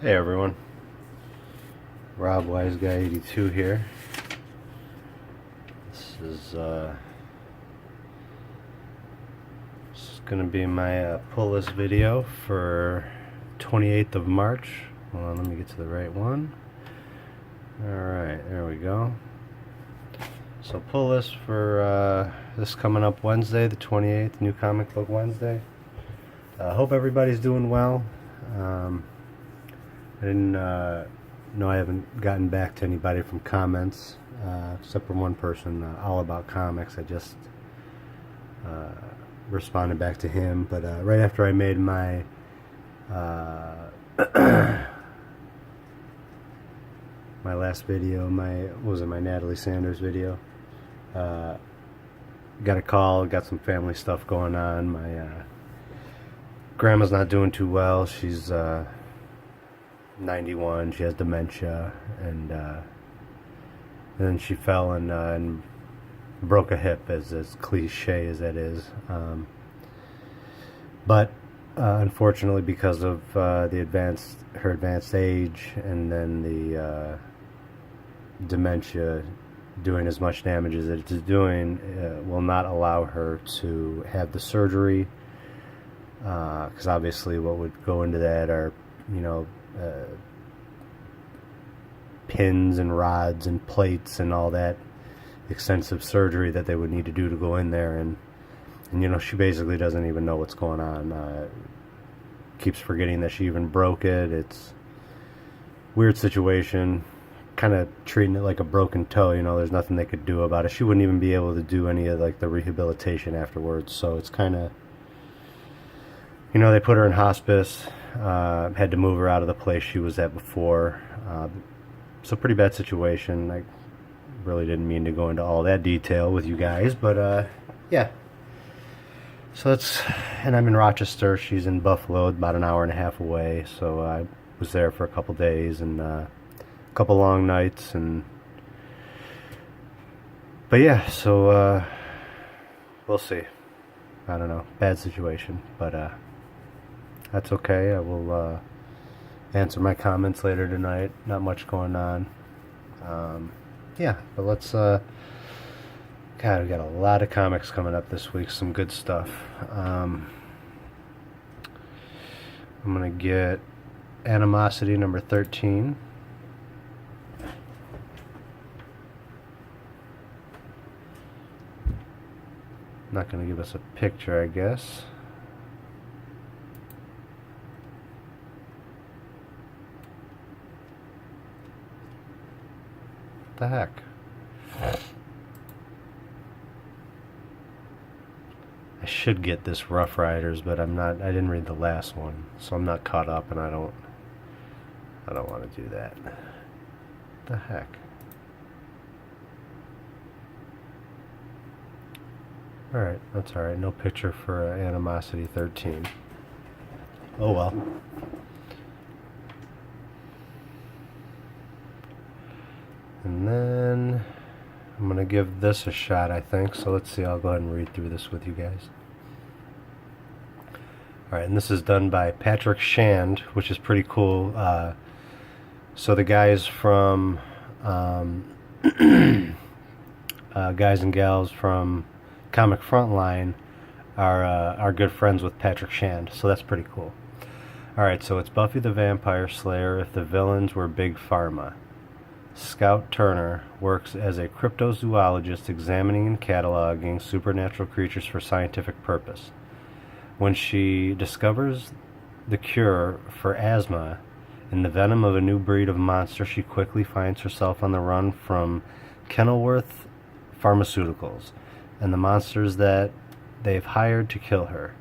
Hey everyone, Rob Wise Guy 82 here. This is gonna be my pull list video for 28th of March. Hold on, let me get to the right one. Alright, there we go. So pull list for this coming up Wednesday, the 28th, New Comic Book Wednesday. Hope everybody's doing well. I didn't know I haven't gotten back to anybody from comments, except from one person, All About Comics. I just responded back to him, but right after I made my my last video, my Natalie Sanders video, got a call, got some family stuff going on. My grandma's not doing too well. She's 91. She has dementia, and then she fell and broke a hip, as cliche as that is. But unfortunately, because of her advanced age, and then the dementia doing as much damage as it is doing, will not allow her to have the surgery. Because obviously, what would go into that are, pins and rods and plates and all that extensive surgery that they would need to do to go in there, and she basically doesn't even know what's going on. Keeps forgetting that she even broke it. It's a weird situation, kind of treating it like a broken toe. There's nothing they could do about it. She wouldn't even be able to do any of the rehabilitation afterwards, so it's kind of, they put her in hospice, had to move her out of the place she was at before. It's a pretty bad situation. I really didn't mean to go into all that detail with you guys, but yeah. So and I'm in Rochester. She's in Buffalo, about an hour and a half away. So I was there for a couple days, and a couple long nights, but yeah. So we'll see. I don't know. Bad situation, but that's okay. I will answer my comments later tonight. Not much going on. Yeah, but let's God, we got a lot of comics coming up this week. Some good stuff. I'm gonna get Animosity number 13. Not gonna give us a picture, I guess. What the heck? I should get this Rough Riders, but I didn't read the last one, so I'm not caught up, and I don't want to do that. What the heck? Alright, that's alright. No picture for Animosity 13. Oh well. And then I'm going to give this a shot, I think. So let's see. I'll go ahead and read through this with you guys. Alright, and this is done by Patrick Shand, which is pretty cool. So the guys from guys and gals from Comic Frontline are good friends with Patrick Shand, so that's pretty cool. Alright, so it's Buffy the Vampire Slayer if the villains were Big Pharma. Scout Turner works as a cryptozoologist examining and cataloging supernatural creatures for scientific purpose. When she discovers the cure for asthma and the venom of a new breed of monster, she quickly finds herself on the run from Kenilworth Pharmaceuticals and the monsters that they've hired to kill her.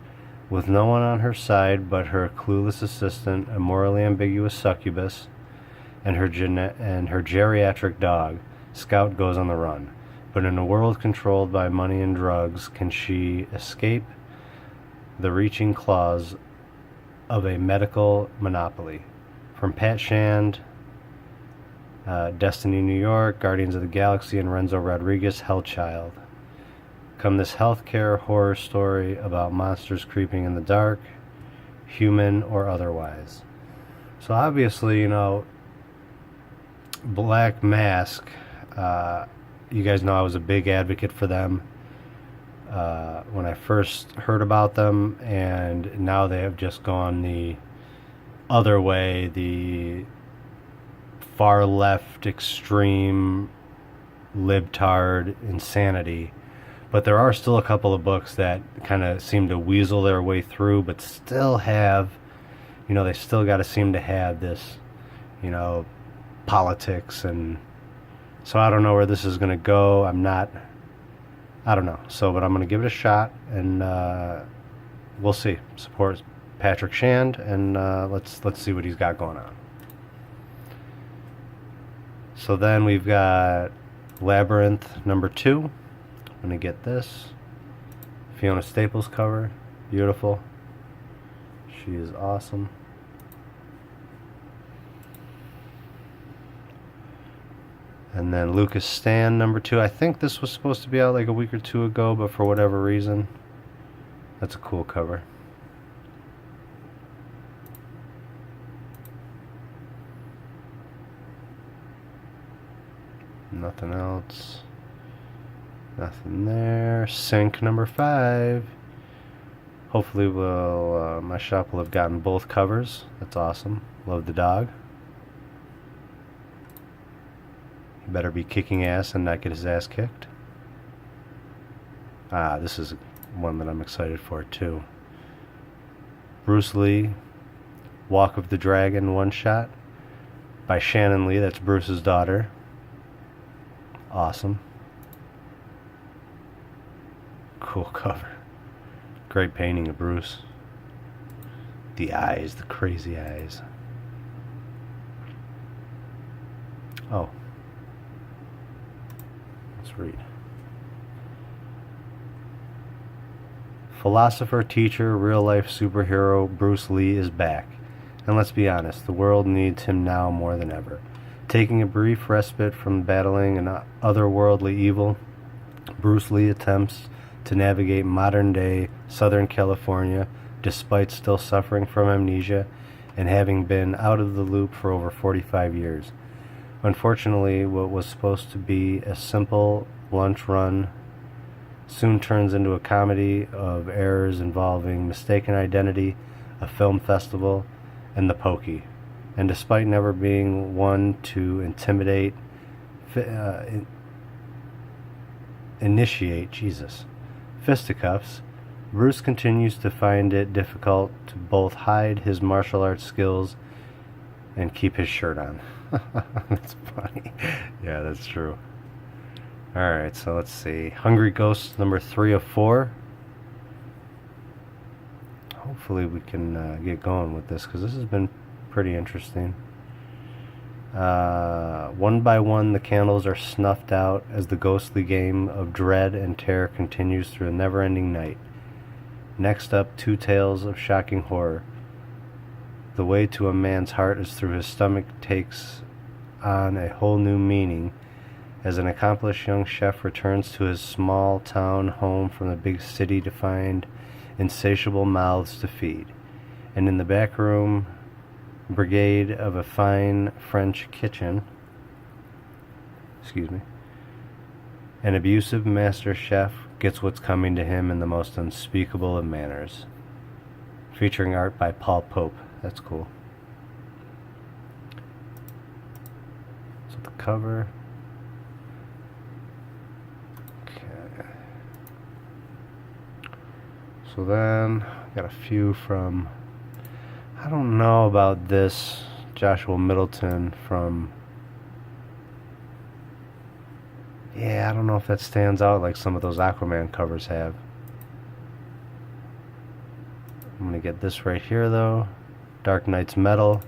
With no one on her side but her clueless assistant, a morally ambiguous succubus, and her geriatric dog, Scout goes on the run. But in a world controlled by money and drugs, can she escape the reaching claws of a medical monopoly? From Pat Shand, Destiny New York, Guardians of the Galaxy, and Renzo Rodriguez, Hellchild. Come this healthcare horror story about monsters creeping in the dark, human or otherwise. So obviously, you know, Black Mask, you guys know I was a big advocate for them when I first heard about them, and now they have just gone the other way, the far left extreme libtard insanity. But there are still a couple of books that kind of seem to weasel their way through, but still have, you know, they still got to seem to have this, you know, politics. And so I don't know where this is going to go. I don't know. So, but I'm going to give it a shot, and we'll see. Support Patrick Shand, and let's see what he's got going on. So then we've got Labyrinth #2. I'm going to get this. Fiona Staples cover. Beautiful. She is awesome. And then Lucas Stan #2. I think this was supposed to be out like a week or two ago, but for whatever reason, that's a cool cover. Nothing else. Nothing there. Sync #5. Hopefully my shop will have gotten both covers. That's awesome. Love the dog. He better be kicking ass and not get his ass kicked. This is one that I'm excited for too. Bruce Lee, Walk of the Dragon one shot by Shannon Lee. That's Bruce's daughter. Awesome. Cool cover. Great painting of Bruce. The eyes, the crazy eyes. Oh. Let's read. Philosopher, teacher, real-life superhero Bruce Lee is back. And let's be honest, the world needs him now more than ever. Taking a brief respite from battling an otherworldly evil, Bruce Lee attempts to navigate modern-day Southern California despite still suffering from amnesia and having been out of the loop for over 45 years. Unfortunately, what was supposed to be a simple lunch run soon turns into a comedy of errors involving mistaken identity, a film festival, and the pokey. And despite never being one to initiate fisticuffs, Bruce continues to find it difficult to both hide his martial arts skills and keep his shirt on. That's funny. Yeah, that's true. Alright, so let's see. Hungry Ghost #3 of 4. Hopefully we can get going with this, because this has been pretty interesting. One by one, the candles are snuffed out as the ghostly game of dread and terror continues through a never-ending night. Next up, two tales of shocking horror. The way to a man's heart is through his stomach takes on a whole new meaning as an accomplished young chef returns to his small town home from the big city to find insatiable mouths to feed. And in the back room brigade of a fine French kitchen, an abusive master chef gets what's coming to him in the most unspeakable of manners. Featuring art by Paul Pope. That's cool. So the cover. Okay. So then, got a few from, I don't know about this, Joshua Middleton from, yeah, I don't know if that stands out like some of those Aquaman covers have. I'm going to get this right here though. Dark Knight's Metal.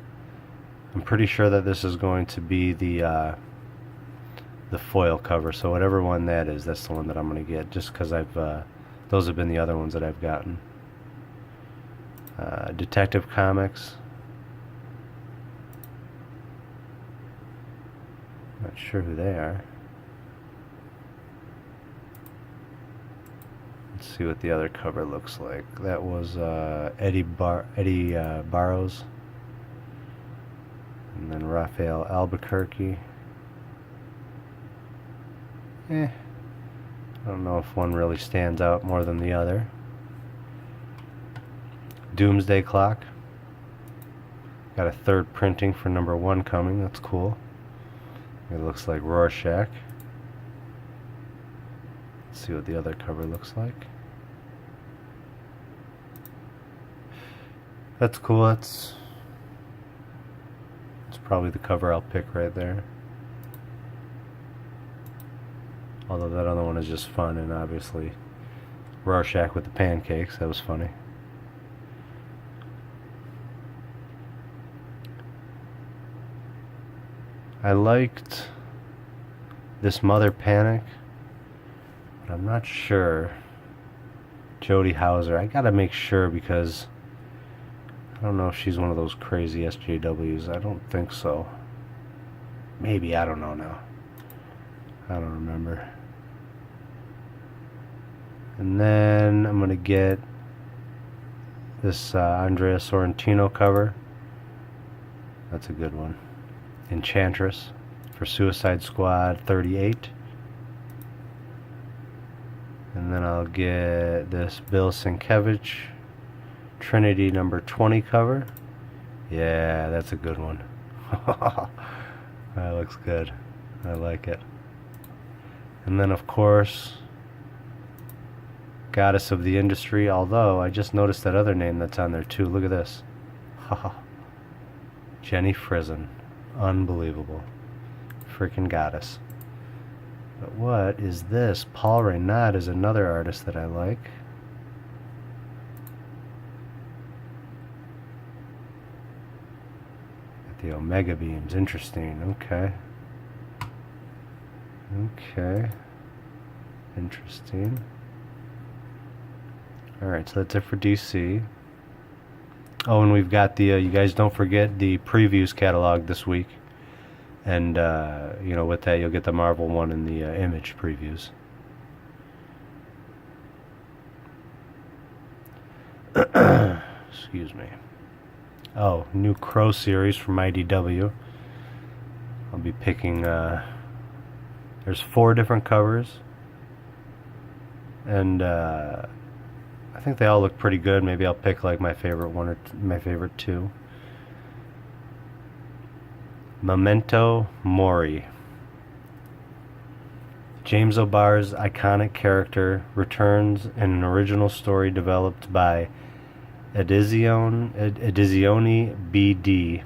I'm pretty sure that this is going to be the foil cover, so whatever one that is, that's the one that I'm going to get, just because those have been the other ones that I've gotten. Detective Comics. Not sure who they are. Let's see what the other cover looks like. That was Eddie Barrows. And then Raphael Albuquerque. I don't know if one really stands out more than the other. Doomsday Clock. Got a third printing for number 1 coming. That's cool. It looks like Rorschach. Let's see what the other cover looks like. That's cool. That's probably the cover I'll pick right there. Although that other one is just fun, and obviously Rorschach with the pancakes, that was funny. I liked this Mother Panic, but I'm not sure. Jody Hauser, I gotta make sure because I don't know if she's one of those crazy SJWs. I don't think so. Maybe, I don't know now. I don't remember. And then I'm gonna get this Andrea Sorrentino cover. That's a good one. Enchantress for Suicide Squad 38. And then I'll get this Bill Sienkiewicz Trinity number 20 cover. Yeah, that's a good one. That looks good. I like it. And then of course Goddess of the Industry, although I just noticed that other name that's on there too. Look at this. Jenny Frison. Unbelievable. Freaking goddess. But what is this? Paul Reynad is another artist that I like. At the Omega Beams. Interesting. Okay. Okay. Interesting. Alright, so that's it for DC. Oh, and we've got the, you guys don't forget the previews catalog this week. And, you know, with that you'll get the Marvel one and the Image previews. Excuse me. Oh, new Crow series from IDW. I'll be picking, there's 4 different covers. And, I think they all look pretty good. Maybe I'll pick like my favorite one or my favorite 2. Memento Mori. James O'Barr's iconic character returns in an original story developed by Edizioni BD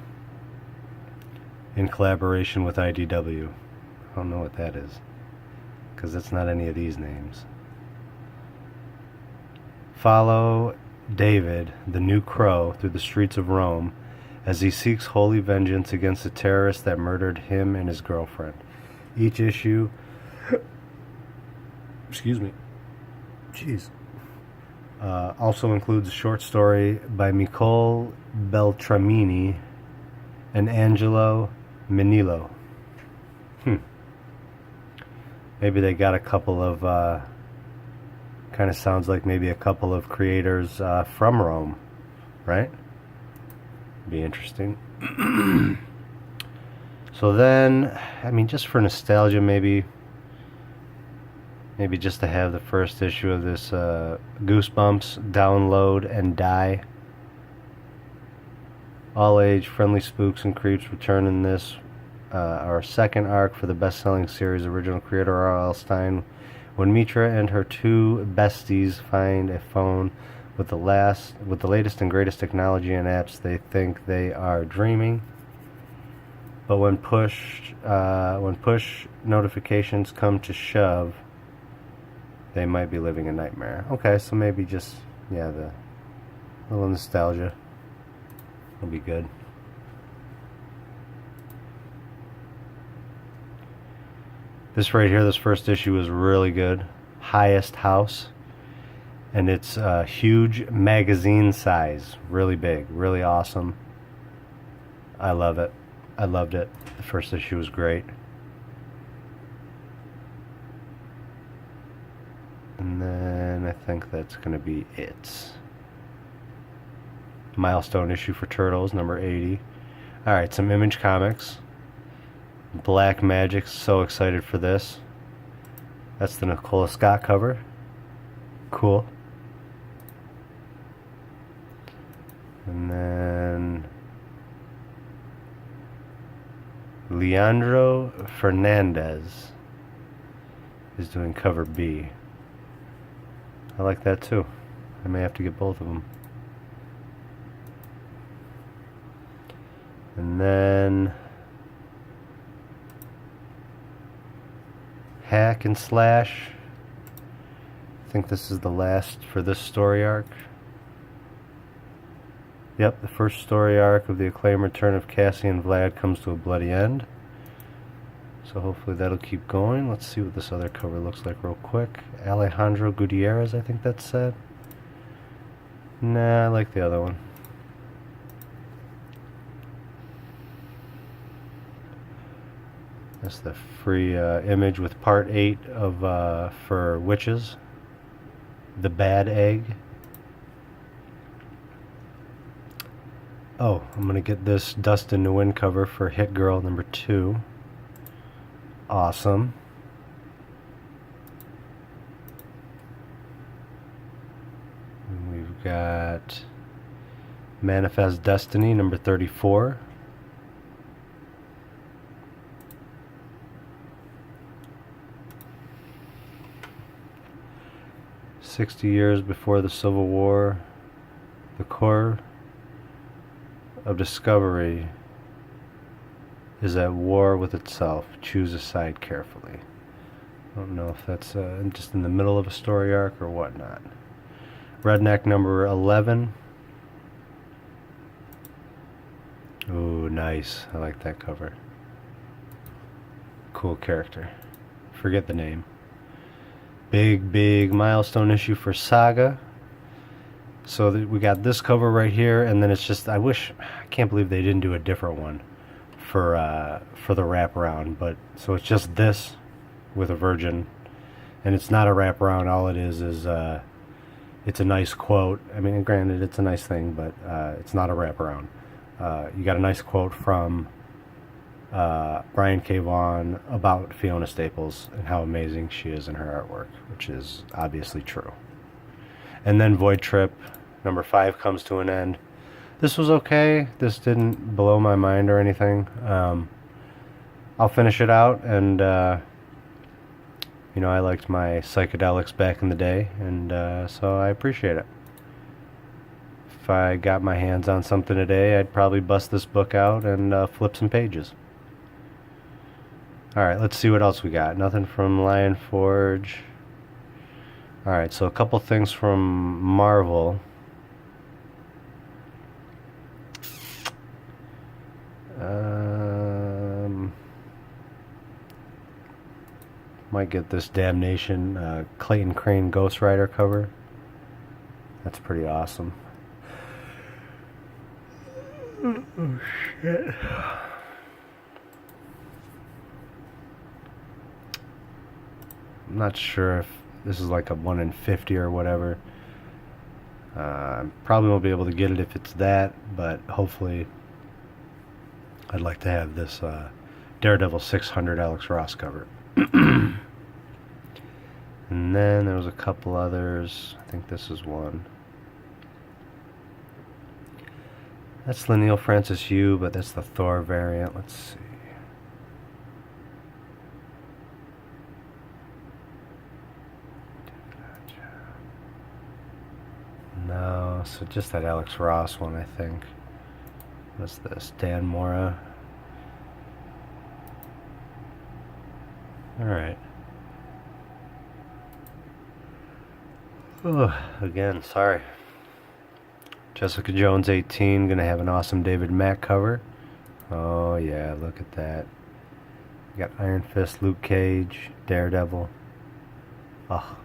in collaboration with IDW. I don't know what that is, because it's not any of these names. Follow David, the new Crow, through the streets of Rome as he seeks holy vengeance against the terrorists that murdered him and his girlfriend. Each issue also includes a short story by Nicole Beltramini and Angelo Menillo. Maybe they got a couple of kind of sounds like maybe a couple of creators from Rome, right? Be interesting. So then, I mean, just for nostalgia, maybe just to have the first issue of this Goosebumps Download and Die. All age friendly spooks and creeps return in this our second arc for the best-selling series. Original creator R.L. Stine. When Mitra and her 2 besties find a phone with the latest and greatest technology and apps, they think they are dreaming. But when push notifications come to shove, they might be living a nightmare. Okay, so maybe just, yeah, the little nostalgia will be good. This right here, this first issue is really good. Highest House. And it's huge magazine size. Really big. Really awesome. I love it. I loved it. The first issue was great. And then I think that's going to be it. Milestone issue for Turtles, number 80. Alright, some Image Comics. Black Magic, so excited for this. That's the Nicola Scott cover. Cool. And then Leandro Fernandez is doing cover B. I like that too. I may have to get both of them. And then Hack and Slash. I think this is the last for this story arc. Yep, the first story arc of the acclaimed return of Cassie and Vlad comes to a bloody end. So hopefully that'll keep going. Let's see what this other cover looks like real quick. Alejandro Gutierrez, I think that's said. Nah, I like the other one. That's the free image with part 8 of for Witches. The Bad Egg. Oh, I'm gonna get this Dustin Nguyen cover for Hit Girl number 2. Awesome. And we've got Manifest Destiny number 34. "60 years before the Civil War, the core of discovery is at war with itself. Choose a side carefully." I don't know if that's just in the middle of a story arc or whatnot. Redneck number 11. Ooh, nice. I like that cover. Cool character. Forget the name. Big milestone issue for Saga. So we got this cover right here, and then it's just, I can't believe they didn't do a different one for the wraparound. But so it's just this with a Virgin, and it's not a wraparound. All it is it's a nice quote. I mean, granted, it's a nice thing, but it's not a wraparound. You got a nice quote from Brian K. Vaughan about Fiona Staples and how amazing she is in her artwork, which is obviously true. And then Void Trip number 5 comes to an end. This was okay. This didn't blow my mind or anything. I'll finish it out, and I liked my psychedelics back in the day, and so I appreciate it. If I got my hands on something today, I'd probably bust this book out and flip some pages. Alright, let's see what else we got. Nothing from Lion Forge. Alright, so a couple things from Marvel. Might get this Damnation Clayton Crane Ghost Rider cover. That's pretty awesome. Oh shit. I'm not sure if this is like a 1 in 50 or whatever. Probably won't be able to get it if it's that, but hopefully I'd like to have this Daredevil 600 Alex Ross cover. And then there was a couple others. I think this is one. That's Leinil Francis Yu, but that's the Thor variant. Let's see. No, so just that Alex Ross one, I think. What's this? Dan Mora. Alright. Oh, again, sorry. Jessica Jones 18, gonna have an awesome David Mack cover. Oh yeah, look at that. You got Iron Fist, Luke Cage, Daredevil. Oh.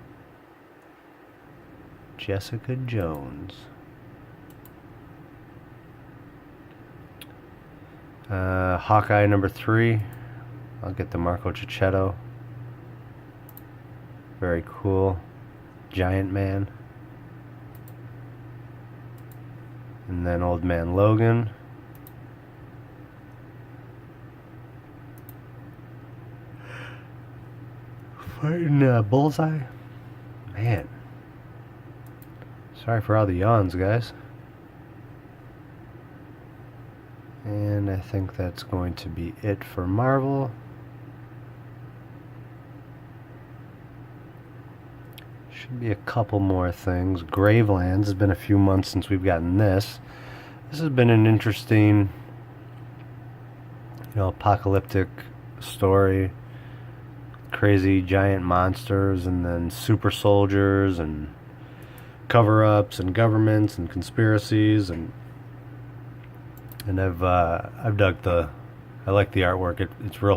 Jessica Jones. Hawkeye number 3. I'll get the Marco Cicchetto. Very cool. Giant Man. And then Old Man Logan. fighting Bullseye. Man. Sorry for all the yawns, guys. And I think that's going to be it for Marvel. Should be a couple more things. Gravelands. It's been a few months since we've gotten this. This has been an interesting, apocalyptic story. Crazy giant monsters, and then super soldiers, and cover-ups, and governments, and conspiracies, and I've dug I like the artwork. It's real